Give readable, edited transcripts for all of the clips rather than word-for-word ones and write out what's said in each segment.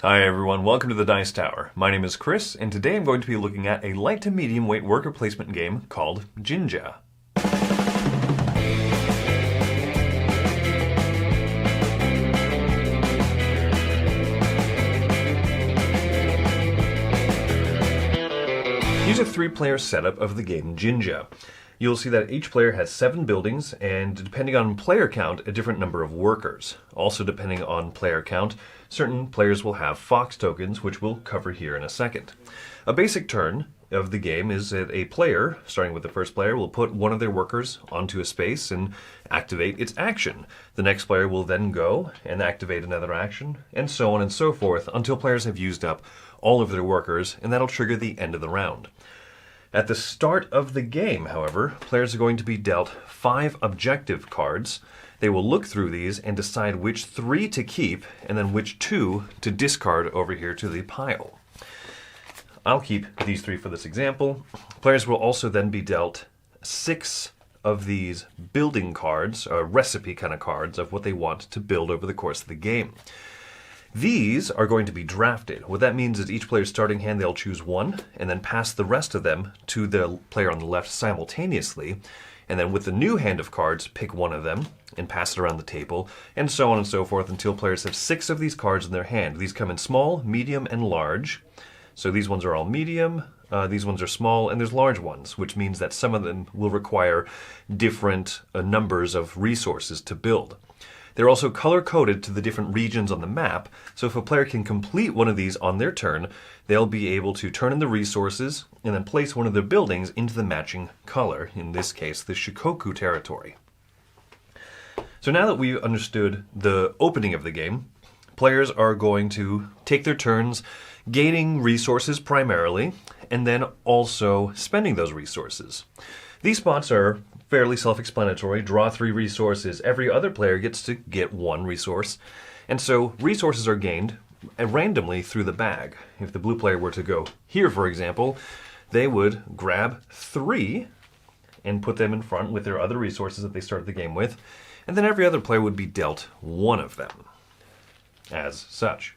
Hi everyone, welcome to the Dice Tower. My name is Chris, and today I'm going to be looking at a light to medium weight worker placement game called Jinja. Here's a 3-player setup of the game Jinja. You'll see that each player has 7 buildings, and depending on player count, a different number of workers. Also, depending on player count, certain players will have fox tokens, which we'll cover here in a second. A basic turn of the game is that a player, starting with the first player, will put one of their workers onto a space and activate its action. The next player will then go and activate another action, and so on and so forth, until players have used up all of their workers, and that'll trigger the end of the round. At the start of the game, however, players are going to be dealt 5 objective cards. They will look through these and decide which 3 to keep and then which 2 to discard over here to the pile. I'll keep these 3 for this example. Players will also then be dealt 6 of these building cards, recipe kind of cards of what they want to build over the course of the game. These are going to be drafted. What that means is each player's starting hand, they'll choose one and then pass the rest of them to the player on the left simultaneously. And then with the new hand of cards, pick one of them and pass it around the table, and so on and so forth until players have 6 of these cards in their hand. These come in small, medium, and large. So these ones are all medium, these ones are small, and there's large ones, which means that some of them will require different numbers of resources to build. They're also color-coded to the different regions on the map, so if a player can complete one of these on their turn, they'll be able to turn in the resources and then place one of their buildings into the matching color, in this case, the Shikoku territory. So now that we've understood the opening of the game, players are going to take their turns gaining resources primarily, and then also spending those resources. These spots are fairly self-explanatory. Draw 3 resources. Every other player gets to get 1 resource. And so resources are gained randomly through the bag. If the blue player were to go here, for example, they would grab 3 and put them in front with their other resources that they started the game with. And then every other player would be dealt 1 of them as such.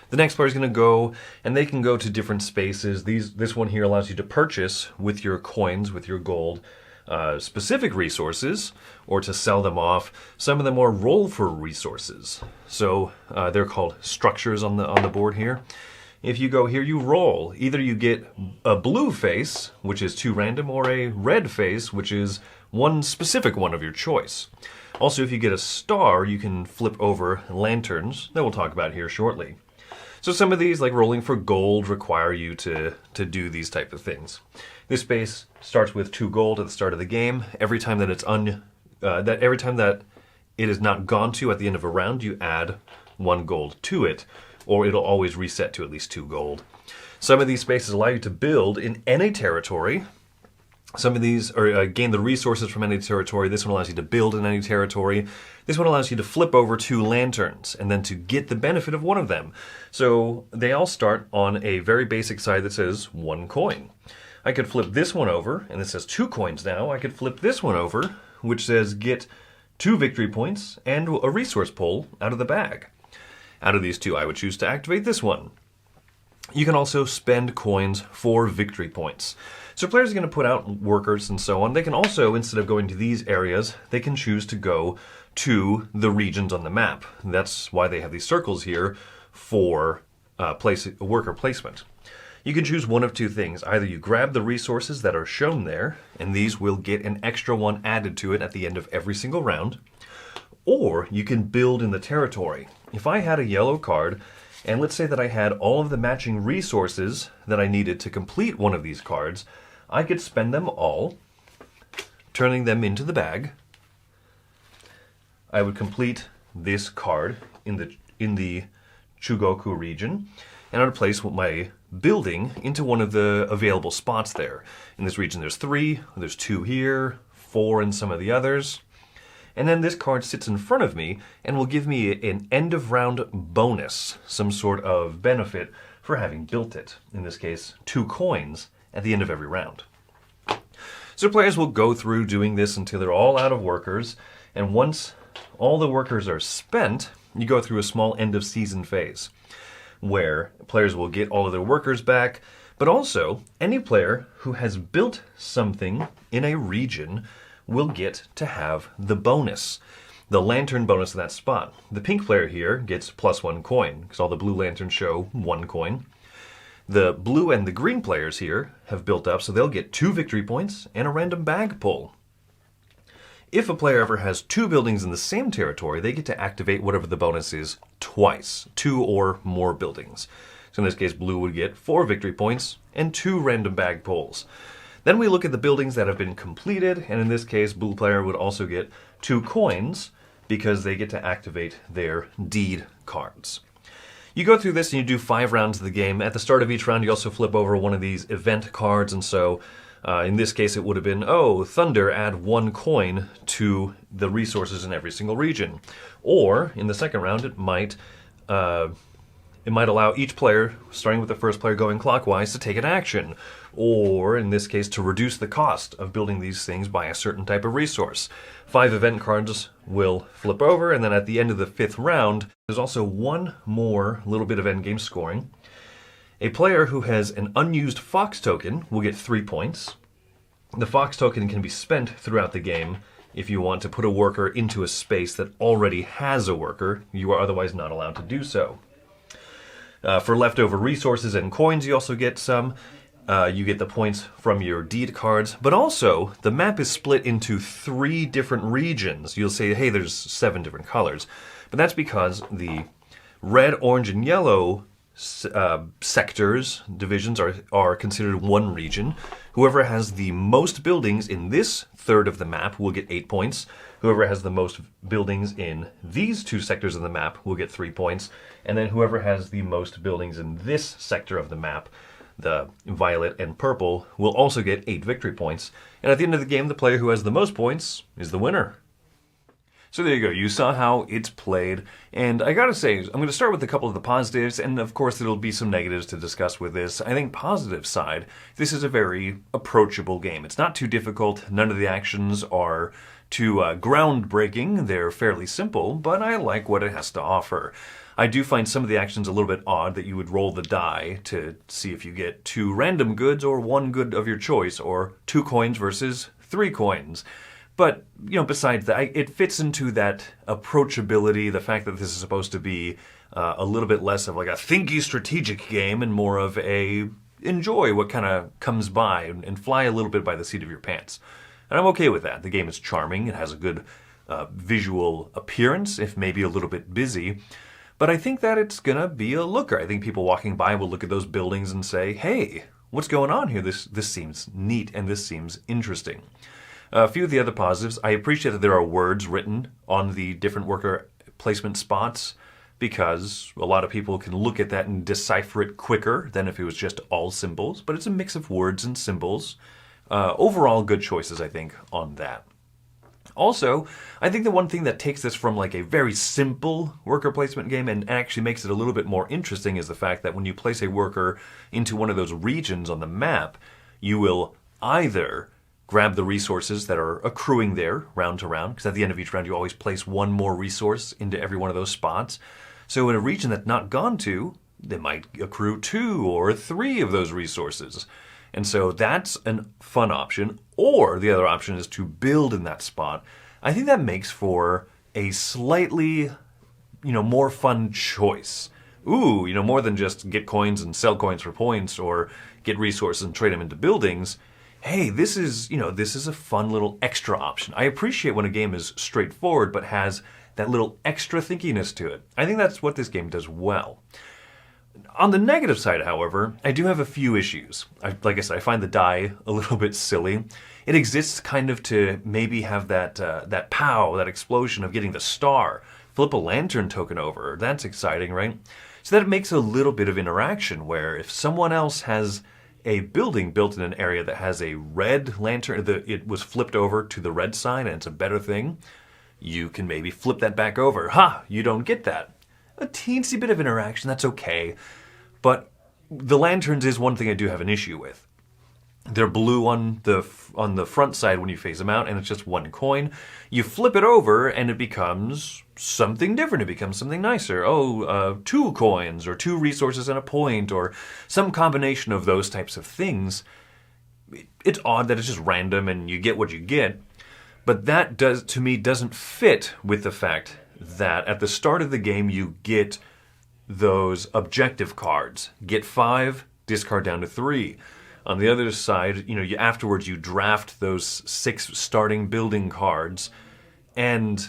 The next player is going to go, and they can go to different spaces. This one here allows you to purchase with your coins, with your gold, specific resources, or to sell them off. Some of them are roll for resources. So they're called structures on the board here. If you go here, you roll. Either you get a blue face, which is 2 random, or a red face, which is 1 specific one of your choice. Also, if you get a star, you can flip over lanterns that we'll talk about here shortly. So some of these, like rolling for gold, require you to do these type of things. This base starts with 2 gold at the start of the game. Every time that every time that it is not gone to at the end of a round, you add 1 gold to it, or it'll always reset to at least 2 gold. Some of these spaces allow you to build in any territory. Some of these gain the resources from any territory. This one allows you to build in any territory. This one allows you to flip over 2 lanterns and then to get the benefit of one of them. So they all start on a very basic side that says 1 coin. I could flip this one over, and it says 2 coins now. I could flip this one over, which says get 2 victory points and a resource pull out of the bag. Out of these 2, I would choose to activate this one. You can also spend coins for victory points. So players are going to put out workers and so on. They can also, instead of going to these areas, they can choose to go to the regions on the map. That's why they have these circles here for worker placement. You can choose one of 2 things. Either you grab the resources that are shown there, and these will get an extra 1 added to it at the end of every single round, or you can build in the territory. If I had a yellow card, and let's say that I had all of the matching resources that I needed to complete one of these cards, I could spend them all, turning them into the bag. I would complete this card in the Chugoku region, and I would place my building into one of the available spots there. In this region there's 3, there's 2 here, 4 in some of the others. And then this card sits in front of me and will give me an end of round bonus, some sort of benefit for having built it. In this case, 2 coins at the end of every round. So players will go through doing this until they're all out of workers, and once all the workers are spent, you go through a small end-of-season phase where players will get all of their workers back, but also any player who has built something in a region will get to have the bonus, the lantern bonus of that spot. The pink player here gets +1 coin, because all the blue lanterns show 1 coin. The blue and the green players here have built up, so they'll get 2 victory points and a random bag pull. If a player ever has 2 buildings in the same territory, they get to activate whatever the bonus is twice, 2 or more buildings. So in this case, blue would get 4 victory points and 2 random bag pulls. Then we look at the buildings that have been completed, and in this case, blue player would also get 2 coins because they get to activate their deed cards. You go through this and you do 5 rounds of the game. At the start of each round, you also flip over one of these event cards, and so in this case, it would have been, oh, Thunder, add 1 coin to the resources in every single region. Or, in the second round, it might allow each player, starting with the first player going clockwise, to take an action. Or, in this case, to reduce the cost of building these things by a certain type of resource. 5 event cards will flip over, and then at the end of the 5th round, there's also one more little bit of endgame scoring. A player who has an unused fox token will get 3 points. The fox token can be spent throughout the game if you want to put a worker into a space that already has a worker. You are otherwise not allowed to do so. For leftover resources and coins, you also get some. You get the points from your deed cards, but also the map is split into 3 different regions. You'll say, hey, there's 7 different colors, but that's because the red, orange, and yellow sectors, divisions, are considered one region. Whoever has the most buildings in this third of the map will get 8 points. Whoever has the most buildings in these 2 sectors of the map will get 3 points. And then whoever has the most buildings in this sector of the map, the violet and purple, will also get 8 victory points. And at the end of the game, the player who has the most points is the winner. So there you go, you saw how it's played, and I gotta say, I'm going to start with a couple of the positives, and of course there'll be some negatives to discuss with this. I think positive side, this is a very approachable game. It's not too difficult, none of the actions are too groundbreaking, they're fairly simple, but I like what it has to offer. I do find some of the actions a little bit odd, that you would roll the die to see if you get 2 random goods or 1 good of your choice, or 2 coins versus 3 coins. But, besides that, it fits into that approachability, the fact that this is supposed to be a little bit less of like a thinky strategic game and more of a enjoy what kind of comes by and fly a little bit by the seat of your pants. And I'm okay with that. The game is charming. It has a good visual appearance, if maybe a little bit busy. But I think that it's going to be a looker. I think people walking by will look at those buildings and say, hey, what's going on here? This seems neat and this seems interesting. A few of the other positives, I appreciate that there are words written on the different worker placement spots, because a lot of people can look at that and decipher it quicker than if it was just all symbols, but it's a mix of words and symbols. Overall, good choices, I think, on that. Also, I think the one thing that takes this from like a very simple worker placement game and actually makes it a little bit more interesting is the fact that when you place a worker into one of those regions on the map, you will either grab the resources that are accruing there round to round, because at the end of each round you always place 1 more resource into every one of those spots. So in a region that's not gone to, they might accrue 2 or 3 of those resources. And so that's a fun option. Or the other option is to build in that spot. I think that makes for a slightly, more fun choice. Ooh, more than just get coins and sell coins for points or get resources and trade them into buildings. Hey, this is a fun little extra option. I appreciate when a game is straightforward but has that little extra thinkiness to it. I think that's what this game does well. On the negative side, however, I do have a few issues. Like I said, I find the die a little bit silly. It exists kind of to maybe have that pow, that explosion of getting the star. Flip a lantern token over. That's exciting, right? So that it makes a little bit of interaction where if someone else has a building built in an area that has a red lantern, it was flipped over to the red side and it's a better thing, you can maybe flip that back over. Ha! You don't get that. A teensy bit of interaction, that's okay. But the lanterns is one thing I do have an issue with. They're blue on the front side when you face them out, and it's just one coin. You flip it over, and it becomes something different. It becomes something nicer. Oh, 2 coins, or 2 resources and a point, or some combination of those types of things. It's odd that it's just random, and you get what you get. But that, to me, doesn't fit with the fact that at the start of the game, you get those objective cards. Get 5, discard down to 3. On the other side, afterwards you draft those 6 starting building cards, and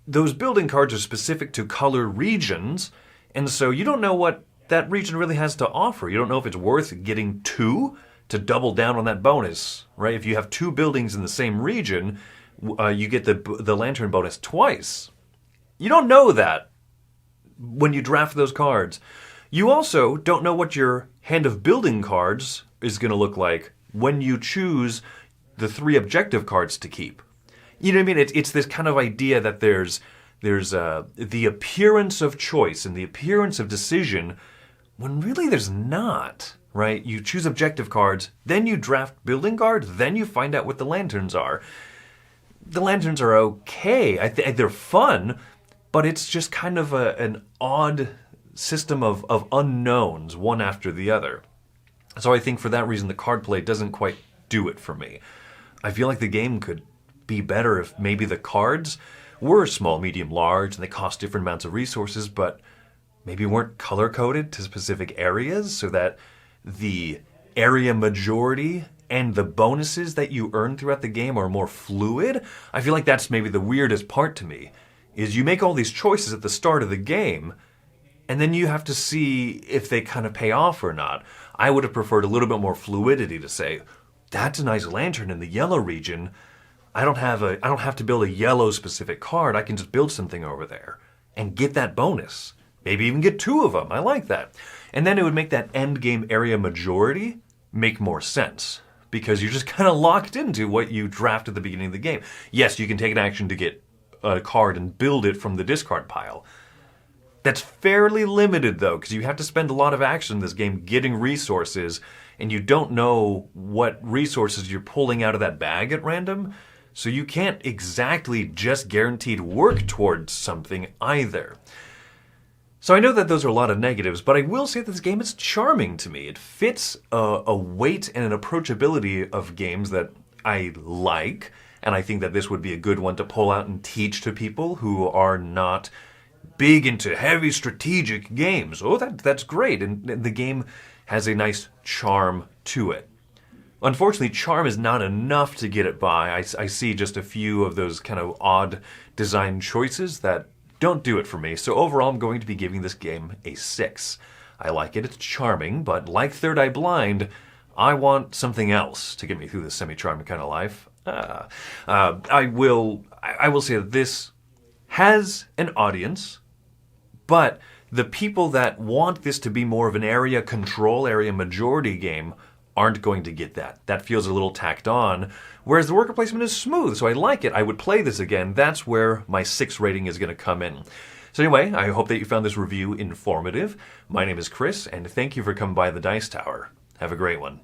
those building cards are specific to color regions, and so you don't know what that region really has to offer. You don't know if it's worth getting 2 to double down on that bonus, right? If you have 2 buildings in the same region, you get the lantern bonus twice. You don't know that when you draft those cards. You also don't know what your hand of building cards is going to look like when you choose the 3 objective cards to keep. You know what I mean? It's this kind of idea that there's the appearance of choice and the appearance of decision when really there's not, right? You choose objective cards, then you draft building cards, then you find out what the lanterns are. The lanterns are okay. They're fun, but it's just kind of an odd system of unknowns, one after the other. So I think for that reason, the card play doesn't quite do it for me. I feel like the game could be better if maybe the cards were small, medium, large, and they cost different amounts of resources, but maybe weren't color-coded to specific areas so that the area majority and the bonuses that you earn throughout the game are more fluid. I feel like that's maybe the weirdest part to me, is you make all these choices at the start of the game, and then you have to see if they kind of pay off or not. I would have preferred a little bit more fluidity to say, that's a nice lantern in the yellow region. I don't have to build a yellow specific card. I can just build something over there and get that bonus. Maybe even get 2 of them. I like that. And then it would make that end game area majority make more sense, because you're just kind of locked into what you draft at the beginning of the game. Yes, you can take an action to get a card and build it from the discard pile. That's fairly limited, though, because you have to spend a lot of action in this game getting resources, and you don't know what resources you're pulling out of that bag at random, so you can't exactly just guaranteed work towards something either. So I know that those are a lot of negatives, but I will say that this game is charming to me. It fits a weight and an approachability of games that I like, and I think that this would be a good one to pull out and teach to people who are not big into heavy strategic games. Oh, that's great. And the game has a nice charm to it. Unfortunately, charm is not enough to get it by. I see just a few of those kind of odd design choices that don't do it for me. So overall, I'm going to be giving this game a 6. I like it. It's charming, but like Third Eye Blind, I want something else to get me through this semi-charming kind of life. I will say that this has an audience, but the people that want this to be more of an area control, area majority game aren't going to get that. That feels a little tacked on, whereas the worker placement is smooth, so I like it. I would play this again. That's where my 6 rating is going to come in. So anyway, I hope that you found this review informative. My name is Chris, and thank you for coming by the Dice Tower. Have a great one.